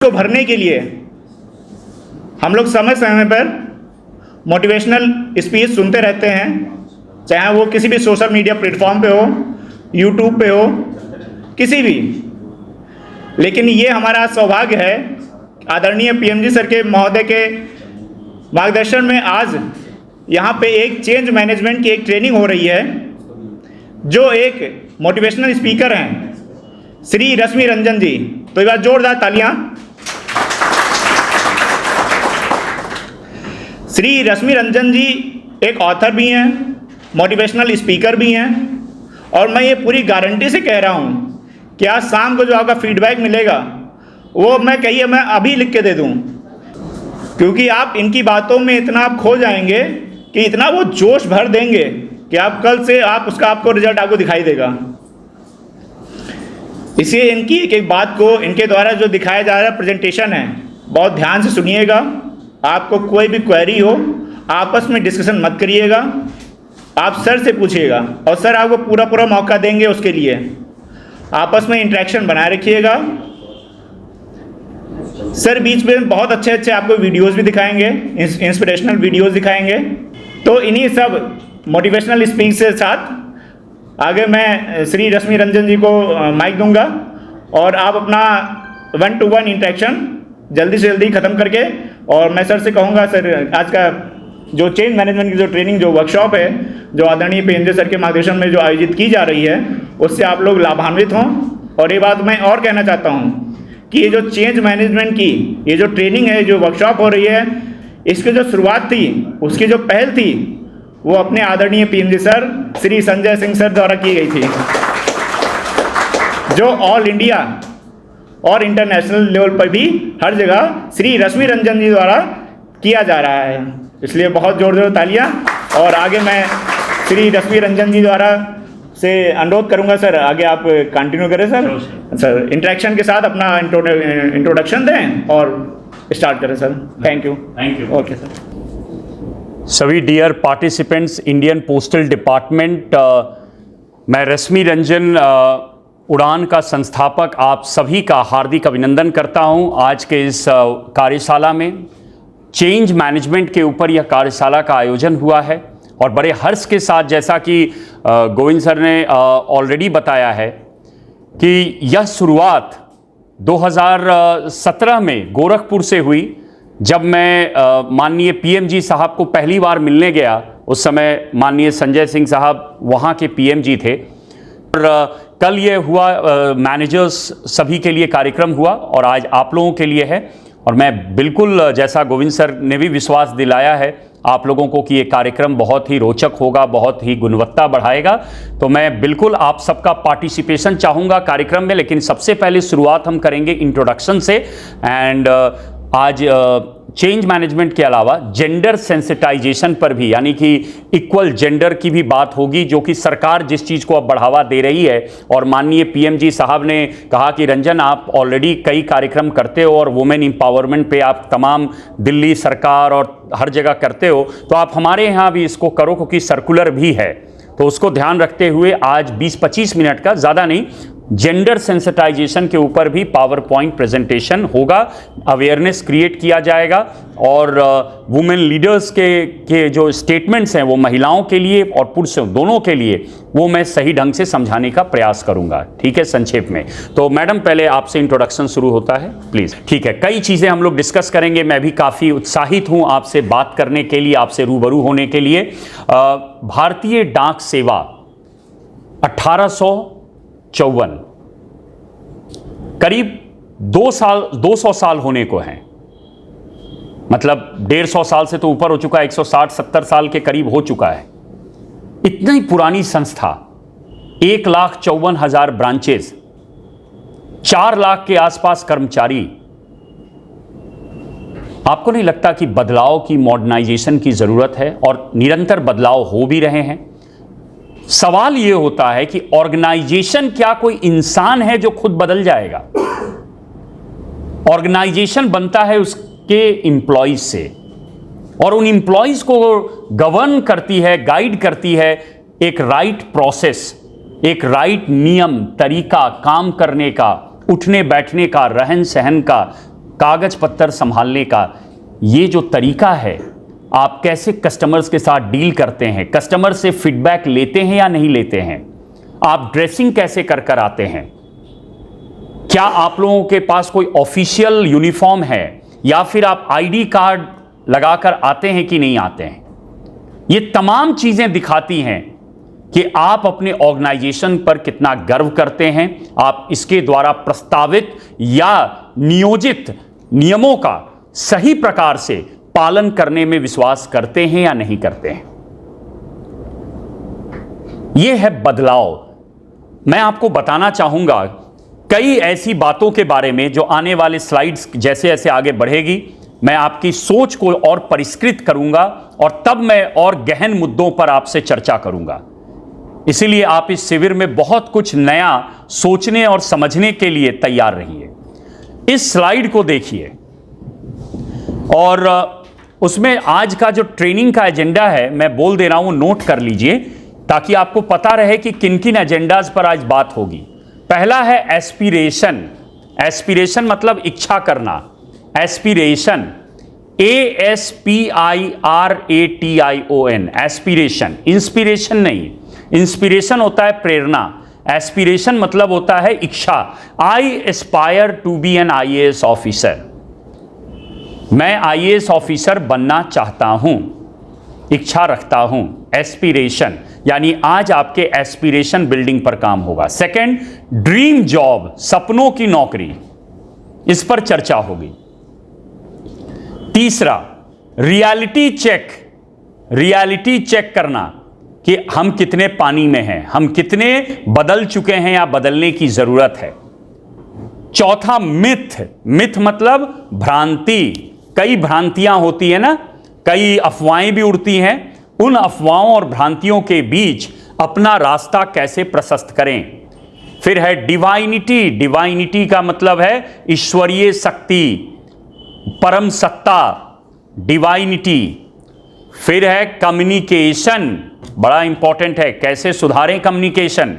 को भरने के लिए हम लोग समय समय पर मोटिवेशनल स्पीच सुनते रहते हैं, चाहे वो किसी भी सोशल मीडिया प्लेटफॉर्म पे हो, यूट्यूब पे हो, किसी भी। लेकिन ये हमारा सौभाग्य है, आदरणीय पीएमजी सर के महोदय के मार्गदर्शन में आज यहाँ पे एक चेंज मैनेजमेंट की एक ट्रेनिंग हो रही है, जो एक मोटिवेशनल स्पीकर हैं श्री रश्मि रंजन जी। तो एक बार जोरदार तालियां। श्री रश्मि रंजन जी एक ऑथर भी हैं, मोटिवेशनल स्पीकर भी हैं, और मैं ये पूरी गारंटी से कह रहा हूँ कि आज शाम को जो आपका फीडबैक मिलेगा वो मैं अभी लिख के दे दूँ, क्योंकि आप इनकी बातों में इतना आप खो जाएंगे कि इतना वो जोश भर देंगे कि आप कल से आपको रिजल्ट आपको दिखाई देगा। इसलिए इनकी एक एक बात को, इनके द्वारा जो दिखाया जा रहा प्रेजेंटेशन है, बहुत ध्यान से सुनिएगा। आपको कोई भी क्वेरी हो, आपस में डिस्कशन मत करिएगा, आप सर से पूछिएगा और सर आपको पूरा मौका देंगे उसके लिए। आपस में इंटरेक्शन बनाए रखिएगा। सर बीच में बहुत अच्छे आपको वीडियोस भी दिखाएंगे, इंस्पिरेशनल वीडियोस दिखाएंगे। तो इन्हीं सब मोटिवेशनल स्पीच के साथ आगे मैं श्री रश्मि रंजन जी को माइक दूंगा, और आप अपना 1-to-1 इंटरेक्शन जल्दी से जल्दी ख़त्म करके, और मैं सर से कहूँगा, सर आज का जो चेंज मैनेजमेंट की जो ट्रेनिंग, जो वर्कशॉप है, जो आदरणीय पीएमजी सर के मार्गदर्शन में जो आयोजित की जा रही है, उससे आप लोग लाभान्वित हों। और ये बात मैं और कहना चाहता हूँ कि ये जो चेंज मैनेजमेंट की ये जो ट्रेनिंग है, जो वर्कशॉप हो रही है, इसकी जो शुरुआत थी, उसकी जो पहल थी, वो अपने आदरणीय PMG sir Shri Sanjay Singh sir द्वारा की गई थी, जो ऑल इंडिया और इंटरनेशनल लेवल पर भी हर जगह श्री रश्मि रंजन जी द्वारा किया जा रहा है। इसलिए बहुत जोर तालियां। और आगे मैं श्री रश्मि रंजन जी द्वारा से अनुरोध करूंगा, सर आगे आप कंटिन्यू करें। सर इंटरेक्शन के साथ अपना इंट्रोडक्शन दें और स्टार्ट करें sir. Thank you. Okay sir. सभी dear participants, Indian postal department, मैं रश्मि रंजन, उड़ान का संस्थापक, आप सभी का हार्दिक अभिनंदन करता हूं। आज के इस कार्यशाला में चेंज मैनेजमेंट के ऊपर यह कार्यशाला का आयोजन हुआ है, और बड़े हर्ष के साथ, जैसा कि गोविंद सर ने ऑलरेडी बताया है, कि यह शुरुआत 2017 में गोरखपुर से हुई। जब मैं माननीय पीएमजी साहब को पहली बार मिलने गया, उस समय माननीय संजय सिंह साहब वहाँ के पीएमजी थे, और कल ये हुआ, मैनेजर्स सभी के लिए कार्यक्रम हुआ, और आज आप लोगों के लिए है। और मैं बिल्कुल, जैसा गोविंद सर ने भी विश्वास दिलाया है आप लोगों को, कि ये कार्यक्रम बहुत ही रोचक होगा, बहुत ही गुणवत्ता बढ़ाएगा। तो मैं बिल्कुल आप सबका पार्टिसिपेशन चाहूँगा कार्यक्रम में। लेकिन सबसे पहले शुरुआत हम करेंगे इंट्रोडक्शन से। एंड आज चेंज मैनेजमेंट के अलावा जेंडर सेंसिटाइजेशन पर भी, यानी कि इक्वल जेंडर की भी बात होगी, जो कि सरकार जिस चीज़ को अब बढ़ावा दे रही है। और माननीय पीएमजी साहब ने कहा कि रंजन, आप ऑलरेडी कई कार्यक्रम करते हो और वुमेन एम्पावरमेंट पे आप तमाम दिल्ली सरकार और हर जगह करते हो, तो आप हमारे यहाँ भी इसको करो, क्योंकि सर्कुलर भी है। तो उसको ध्यान रखते हुए आज 20-25 मिनट का, ज़्यादा नहीं, जेंडर सेंसिटाइजेशन के ऊपर भी पावर पॉइंट प्रेजेंटेशन होगा, अवेयरनेस क्रिएट किया जाएगा, और वुमेन लीडर्स के जो स्टेटमेंट्स हैं वो महिलाओं के लिए और पुरुषों दोनों के लिए, वो मैं सही ढंग से समझाने का प्रयास करूंगा। ठीक है, संक्षेप में। तो मैडम, पहले आपसे इंट्रोडक्शन शुरू होता है प्लीज़। ठीक है, कई चीज़ें हम लोग डिस्कस करेंगे। मैं भी काफ़ी उत्साहित हूँ आपसे बात करने के लिए, आपसे रूबरू होने के लिए। भारतीय डाक सेवा 1854, करीब 200 साल होने को हैं। मतलब 150 साल से तो ऊपर हो चुका है, 160-70 साल के करीब हो चुका है। इतनी पुरानी संस्था, 1,54,000 ब्रांचेस, 4 लाख के आसपास कर्मचारी। आपको नहीं लगता कि बदलाव की, मॉडर्नाइजेशन की जरूरत है? और निरंतर बदलाव हो भी रहे हैं। सवाल यह होता है कि ऑर्गेनाइजेशन क्या कोई इंसान है जो खुद बदल जाएगा? ऑर्गेनाइजेशन बनता है उसके एम्प्लॉइज से, और उन एम्प्लॉइज को गवर्न करती है, गाइड करती है एक राइट प्रोसेस, एक राइट नियम, तरीका काम करने का, उठने बैठने का, रहन सहन का, कागज पत्तर संभालने का ये जो तरीका है, आप कैसे कस्टमर्स के साथ डील करते हैं, कस्टमर से फीडबैक लेते हैं या नहीं लेते हैं, आप ड्रेसिंग कैसे कर कर आते हैं, क्या आप लोगों के पास कोई ऑफिशियल यूनिफॉर्म है या फिर आप आईडी कार्ड लगाकर आते हैं कि नहीं आते हैं, ये तमाम चीजें दिखाती हैं कि आप अपने ऑर्गेनाइजेशन पर कितना गर्व करते हैं, आप इसके द्वारा प्रस्तावित या नियोजित नियमों का सही प्रकार से पालन करने में विश्वास करते हैं या नहीं करते हैं। यह है बदलाव। मैं आपको बताना चाहूंगा कई ऐसी बातों के बारे में जो आने वाले स्लाइड्स जैसे जैसे आगे बढ़ेगी, मैं आपकी सोच को और परिष्कृत करूंगा और तब मैं और गहन मुद्दों पर आपसे चर्चा करूंगा। इसीलिए आप इस शिविर में बहुत कुछ नया सोचने और समझने के लिए तैयार रहिए। इस स्लाइड को देखिए और उसमें आज का जो ट्रेनिंग का एजेंडा है मैं बोल दे रहा हूं, नोट कर लीजिए ताकि आपको पता रहे कि किन किन एजेंडाज पर आज बात होगी। पहला है एस्पिरेशन। एस्पिरेशन मतलब इच्छा करना। Aspiration, ASPIRATION, aspiration. इंस्पिरेशन नहीं, इंस्पिरेशन होता है प्रेरणा, एस्पिरेशन मतलब होता है इच्छा। I aspire to be an IAS officer. मैं IAS ऑफिसर बनना चाहता हूं, इच्छा रखता हूं। एस्पिरेशन यानी आज आपके एस्पिरेशन बिल्डिंग पर काम होगा। सेकंड, ड्रीम जॉब, सपनों की नौकरी, इस पर चर्चा होगी। तीसरा, रियलिटी चेक, रियलिटी चेक करना कि हम कितने पानी में हैं, हम कितने बदल चुके हैं या बदलने की जरूरत है। चौथा, मिथ। मिथ मतलब भ्रांति। कई भ्रांतियां होती है ना, कई अफवाहें भी उड़ती हैं। उन अफवाहों और भ्रांतियों के बीच अपना रास्ता कैसे प्रशस्त करें। फिर है डिवाइनिटी। डिवाइनिटी का मतलब है ईश्वरीय शक्ति, परम सत्ता, डिवाइनिटी। फिर है कम्युनिकेशन, बड़ा इंपॉर्टेंट है, कैसे सुधारें communication.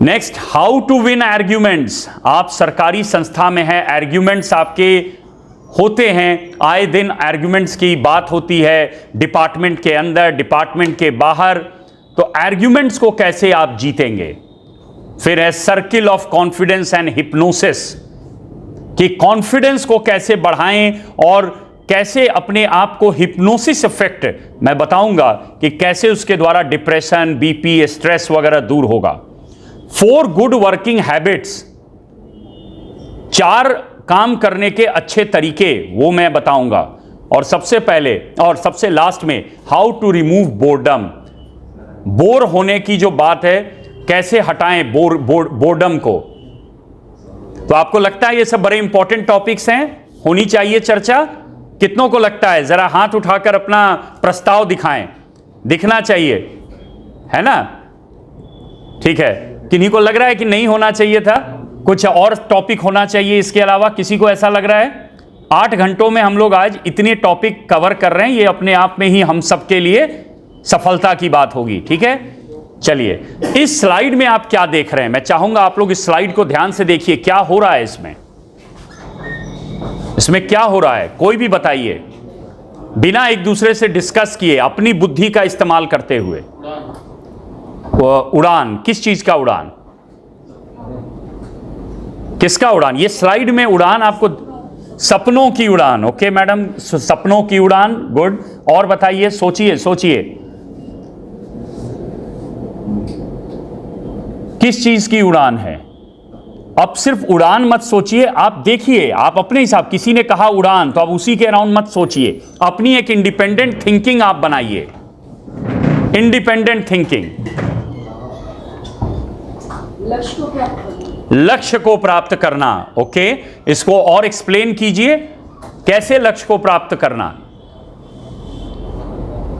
Next, how to win arguments. आप सरकारी संस्था में हैं, आर्ग्यूमेंट्स आपके होते हैं, आए दिन आर्ग्यूमेंट्स की बात होती है, डिपार्टमेंट के अंदर, डिपार्टमेंट के बाहर, तो आर्ग्यूमेंट्स को कैसे आप जीतेंगे। फिर है circle of confidence and hypnosis, कि कॉन्फिडेंस को कैसे बढ़ाएं और कैसे अपने आप को हिप्नोसिस इफेक्ट, मैं बताऊंगा कि कैसे उसके द्वारा डिप्रेशन, बीपी, स्ट्रेस वगैरह दूर होगा। 4 गुड वर्किंग हैबिट्स, 4 काम करने के अच्छे तरीके, वो मैं बताऊंगा। और सबसे पहले और सबसे लास्ट में, how to remove boredom. Bore होने की जो बात है, कैसे हटाएं बोर्डम को। तो आपको लगता है ये सब बड़े इंपॉर्टेंट टॉपिक्स हैं, होनी चाहिए चर्चा। कितनों को लगता है, जरा हाथ उठाकर अपना प्रस्ताव दिखाएं, दिखना चाहिए, है ना। ठीक है, किन्हीं को लग रहा है कि नहीं होना चाहिए था, कुछ और टॉपिक होना चाहिए इसके अलावा, किसी को ऐसा लग रहा है। 8 घंटों में हम लोग आज इतने टॉपिक कवर कर रहे हैं, ये अपने आप में ही हम सबके लिए सफलता की बात होगी। ठीक है, चलिए इस स्लाइड में आप क्या देख रहे हैं, मैं चाहूंगा आप लोग इस स्लाइड को ध्यान से देखिए। क्या हो रहा है इसमें, इसमें क्या हो रहा है, कोई भी बताइए, बिना एक दूसरे से डिस्कस किए, अपनी बुद्धि का इस्तेमाल करते हुए। उड़ान, किस चीज का उड़ान, किसका उड़ान। ये स्लाइड में उड़ान आपको, सपनों की उड़ान। ओके मैडम, सपनों की उड़ान, गुड। और बताइए, सोचिए सोचिए, किस चीज की उड़ान है। अब सिर्फ उड़ान मत सोचिए, आप देखिए, आप अपने हिसाब, किसी ने कहा उड़ान तो आप उसी के अराउंड मत सोचिए, अपनी एक इंडिपेंडेंट थिंकिंग आप बनाइए। इंडिपेंडेंट थिंकिंग, लक्ष्य को प्राप्त करना। ओके, इसको और एक्सप्लेन कीजिए, कैसे लक्ष्य को प्राप्त करना।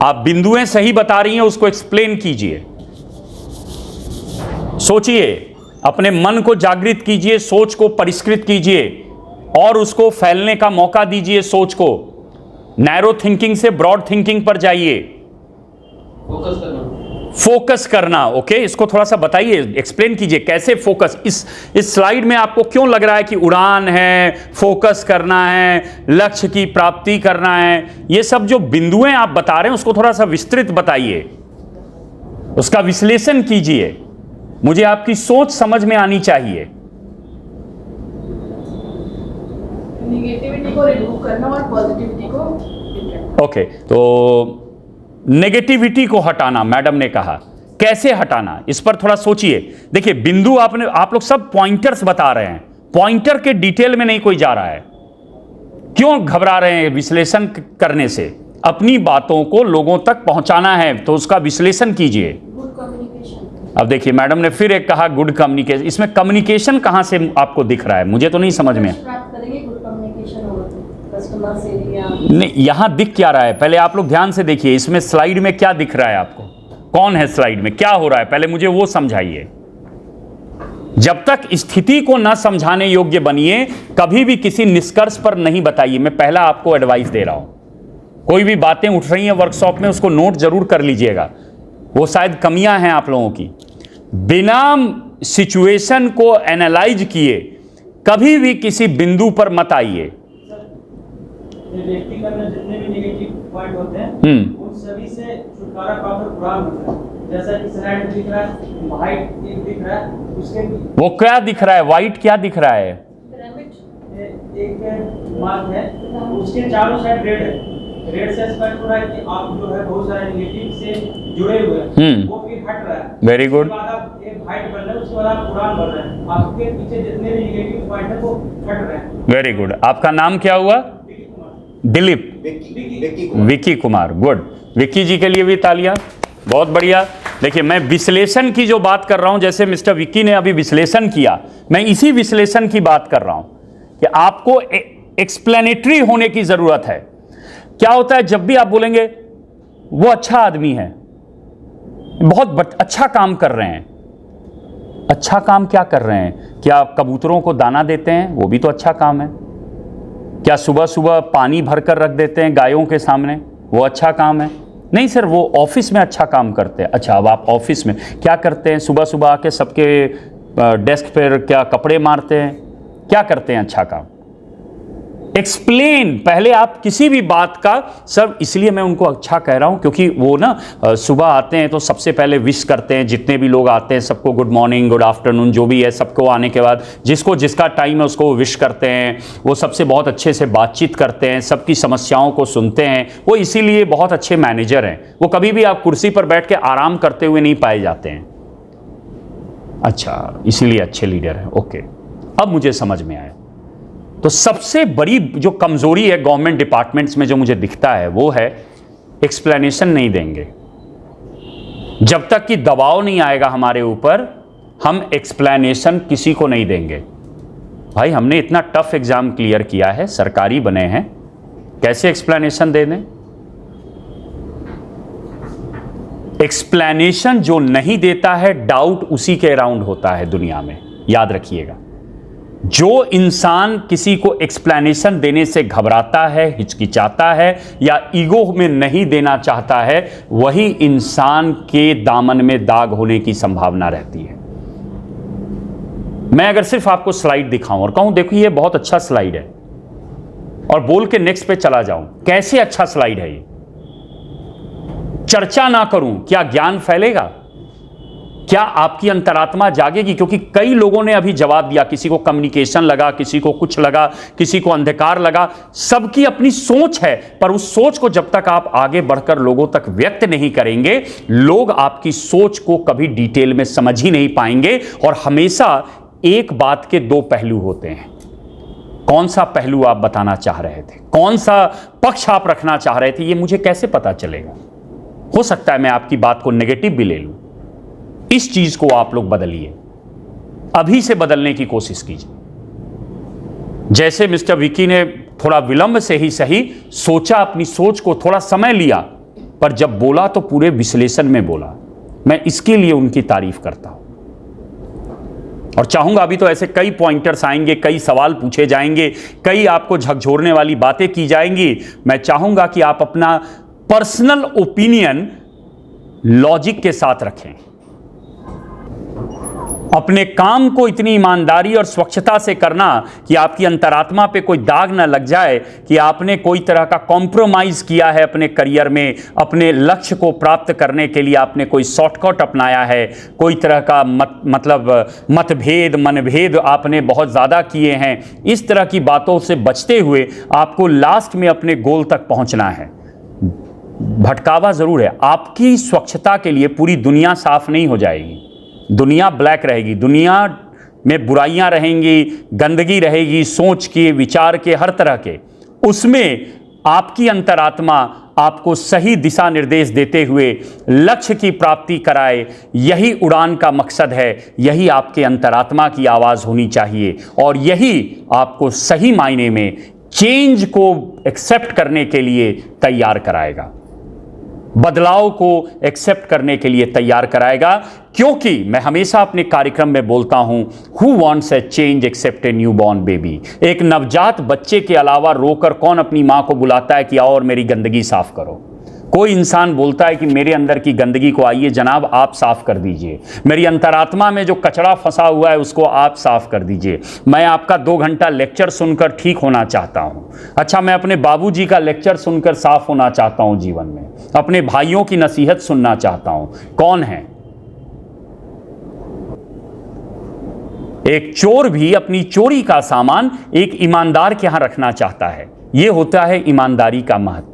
आप बिंदुएं सही बता रही हैं, उसको एक्सप्लेन कीजिए। सोचिए, अपने मन को जागृत कीजिए, सोच को परिष्कृत कीजिए और उसको फैलने का मौका दीजिए। सोच को नैरो थिंकिंग से ब्रॉड थिंकिंग पर जाइए। फोकस करना, ओके, इसको थोड़ा सा बताइए, एक्सप्लेन कीजिए कैसे फोकस। इस स्लाइड में आपको क्यों लग रहा है कि उड़ान है, फोकस करना है, लक्ष्य की प्राप्ति करना है, ये सब जो बिंदुएं आप बता रहे हैं उसको थोड़ा सा विस्तृत बताइए, उसका विश्लेषण कीजिए, मुझे आपकी सोच समझ में आनी चाहिए। निगेटिविटी को रिमूव करना और पॉजिटिविटी को, ओके, तो नेगेटिविटी को हटाना, मैडम ने कहा, कैसे हटाना, इस पर थोड़ा सोचिए। देखिए बिंदु आप लोग सब पॉइंटर्स बता रहे हैं, पॉइंटर के डिटेल में नहीं कोई जा रहा है। क्यों घबरा रहे हैं विश्लेषण करने से? अपनी बातों को लोगों तक पहुंचाना है तो उसका विश्लेषण कीजिए। Good communication. अब देखिए मैडम ने फिर एक कहा गुड कम्युनिकेशन, इसमें कम्युनिकेशन कहां से आपको दिख रहा है? मुझे तो नहीं समझ में। प्राप्त करेंगे गुड कम्युनिकेशन होगा कस्टमर से या नहीं, यहां दिख क्या रहा है पहले आप लोग ध्यान से देखिए, इसमें स्लाइड में क्या दिख रहा है आपको? कौन है स्लाइड में, क्या हो रहा है, पहले मुझे वो समझाइए। जब तक स्थिति को ना समझाने योग्य बनिए कभी भी किसी निष्कर्ष पर नहीं बताइए। मैं पहला आपको एडवाइस दे रहा हूं, कोई भी बातें उठ रही हैं वर्कशॉप में उसको नोट जरूर कर लीजिएगा, वो शायद कमियां हैं आप लोगों की। बिना सिचुएशन को एनालाइज किए कभी भी किसी बिंदु पर मत आइए। व्यक्तिगत में जितने भी नेगेटिव पॉइंट होते हैं उन सभी से छुटकारा पाकर उड़ान होता है। जैसा कि स्लाइड में दिख रहा है, वाइट एक दिख रहा है, उसके वो क्या दिख रहा है, वाइट क्या दिख रहा है? पिरामिड, एक मार्क है, उसके चारों साइड रेड है। रेड से स्पष्ट हो रहा है कि आप जो है बहुत सारे नेगेटिव से जुड़े हुए हैं, वो फिर हट रहा है। Very good. उसके बाद आप एक वाइट बन रहे हैं, उसके बाद आप उड़ान भर रहे हैं, आपके पीछे जितने भी नेगेटिव पॉइंट है वो हट रहे हैं। Very good. आपका नाम क्या हुआ? दिलीप, विक्की कुमार, गुड। विक्की जी के लिए भी तालियां, बहुत बढ़िया। देखिए मैं विश्लेषण की जो बात कर रहा हूं, जैसे मिस्टर विक्की ने अभी विश्लेषण किया, मैं इसी विश्लेषण की बात कर रहा हूं कि आपको एक्सप्लेनेटरी होने की जरूरत है। क्या होता है जब भी आप बोलेंगे वो अच्छा आदमी है, बहुत अच्छा काम कर रहे हैं, अच्छा काम क्या कर रहे हैं? क्या कबूतरों को दाना देते हैं? वो भी तो अच्छा काम है। क्या सुबह सुबह पानी भरकर रख देते हैं गायों के सामने? वो अच्छा काम है? नहीं सर, वो ऑफिस में अच्छा काम करते हैं। अच्छा, अब आप ऑफिस में क्या करते हैं? सुबह सुबह आके सबके डेस्क पर क्या कपड़े मारते हैं? क्या करते हैं अच्छा काम? एक्सप्लेन पहले आप किसी भी बात का। सर इसलिए मैं उनको अच्छा कह रहा हूं क्योंकि वो ना सुबह आते हैं तो सबसे पहले विश करते हैं, जितने भी लोग आते हैं सबको गुड मॉर्निंग, गुड आफ्टरनून, जो भी है सबको आने के बाद जिसको जिसका टाइम है उसको विश करते हैं। वो सबसे बहुत अच्छे से बातचीत करते हैं, सबकी समस्याओं को सुनते हैं। वो इसीलिए बहुत अच्छे मैनेजर हैं। वो कभी भी आप कुर्सी पर बैठ के आराम करते हुए नहीं पाए जाते हैं। अच्छा, इसीलिए अच्छे लीडर हैं। ओके, अब मुझे समझ में आया। तो सबसे बड़ी जो कमजोरी है गवर्नमेंट डिपार्टमेंट्स में जो मुझे दिखता है वो है एक्सप्लेनेशन नहीं देंगे। जब तक कि दबाव नहीं आएगा हमारे ऊपर, हम एक्सप्लेनेशन किसी को नहीं देंगे। भाई हमने इतना टफ एग्जाम क्लियर किया है, सरकारी बने हैं, कैसे एक्सप्लेनेशन दे दें? एक्सप्लेनेशन जो नहीं देता है, डाउट उसी के अराउंड होता है दुनिया में, याद रखिएगा। जो इंसान किसी को एक्सप्लेनेशन देने से घबराता है, हिचकिचाता है या ईगो में नहीं देना चाहता है, वही इंसान के दामन में दाग होने की संभावना रहती है। मैं अगर सिर्फ आपको स्लाइड दिखाऊं और कहूं देखो ये बहुत अच्छा स्लाइड है और बोल के नेक्स्ट पे चला जाऊं, कैसे अच्छा स्लाइड है ये, चर्चा ना करूं, क्या ज्ञान फैलेगा? क्या आपकी अंतरात्मा जागेगी? क्योंकि कई लोगों ने अभी जवाब दिया, किसी को कम्युनिकेशन लगा, किसी को कुछ लगा, किसी को अंधकार लगा। सबकी अपनी सोच है, पर उस सोच को जब तक आप आगे बढ़कर लोगों तक व्यक्त नहीं करेंगे, लोग आपकी सोच को कभी डिटेल में समझ ही नहीं पाएंगे। और हमेशा एक बात के दो पहलू होते हैं। कौन सा पहलू आप बताना चाह रहे थे, कौन सा पक्ष आप रखना चाह रहे थे, यह मुझे कैसे पता चलेगा? हो सकता है मैं आपकी बात को नेगेटिव भी ले लूं। इस चीज को आप लोग बदलिए, अभी से बदलने की कोशिश कीजिए। जैसे मिस्टर विकी ने थोड़ा विलंब से ही सही सोचा, अपनी सोच को थोड़ा समय लिया, पर जब बोला तो पूरे विश्लेषण में बोला। मैं इसके लिए उनकी तारीफ करता हूं और चाहूंगा अभी तो ऐसे कई पॉइंटर्स आएंगे, कई सवाल पूछे जाएंगे, कई आपको झकझोरने वाली बातें की जाएंगी। मैं चाहूंगा कि आप अपना पर्सनल ओपिनियन लॉजिक के साथ रखें। अपने काम को इतनी ईमानदारी और स्वच्छता से करना कि आपकी अंतरात्मा पे कोई दाग ना लग जाए कि आपने कोई तरह का कॉम्प्रोमाइज़ किया है अपने करियर में, अपने लक्ष्य को प्राप्त करने के लिए आपने कोई शॉर्टकट अपनाया है, कोई तरह का मतभेद मनभेद आपने बहुत ज़्यादा किए हैं। इस तरह की बातों से बचते हुए आपको लास्ट में अपने गोल तक पहुंचना है। भटकावा ज़रूर है, आपकी स्वच्छता के लिए पूरी दुनिया साफ नहीं हो जाएगी, दुनिया ब्लैक रहेगी, दुनिया में बुराइयां रहेंगी, गंदगी रहेगी, सोच के, विचार के, हर तरह के। उसमें आपकी अंतरात्मा आपको सही दिशा निर्देश देते हुए लक्ष्य की प्राप्ति कराए, यही उड़ान का मकसद है, यही आपके अंतरात्मा की आवाज़ होनी चाहिए और यही आपको सही मायने में चेंज को एक्सेप्ट करने के लिए तैयार कराएगा, बदलाव को एक्सेप्ट करने के लिए तैयार कराएगा। क्योंकि मैं हमेशा अपने कार्यक्रम में बोलता हूं, who wants a change except a newborn baby. एक नवजात बच्चे के अलावा रोकर कौन अपनी मां को बुलाता है कि आओ और मेरी गंदगी साफ करो। कोई इंसान बोलता है कि मेरे अंदर की गंदगी को आइए जनाब आप साफ कर दीजिए, मेरी अंतरात्मा में जो कचरा फंसा हुआ है उसको आप साफ कर दीजिए। मैं आपका 2 घंटा लेक्चर सुनकर ठीक होना चाहता हूं। अच्छा, मैं अपने बाबूजी का लेक्चर सुनकर साफ होना चाहता हूं जीवन में, अपने भाइयों की नसीहत सुनना चाहता हूं। कौन है? एक चोर भी अपनी चोरी का सामान एक ईमानदार के यहां रखना चाहता है। यह होता है ईमानदारी का महत्व,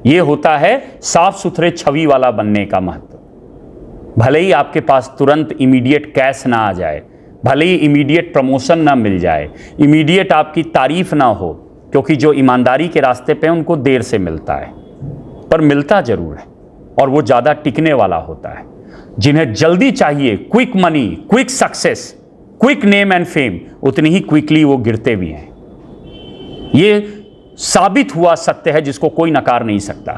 यह होता है साफ सुथरे छवि वाला बनने का महत्व। भले ही आपके पास तुरंत इमीडिएट कैश ना आ जाए, भले ही इमीडिएट प्रमोशन ना मिल जाए, इमीडिएट आपकी तारीफ ना हो, क्योंकि जो ईमानदारी के रास्ते पे उनको देर से मिलता है, पर मिलता जरूर है और वो ज़्यादा टिकने वाला होता है। जिन्हें जल्दी चाहिए, quick money, quick success, quick name and fame, उतनी ही क्विकली वो गिरते भी हैं। ये साबित हुआ सत्य है जिसको कोई नकार नहीं सकता।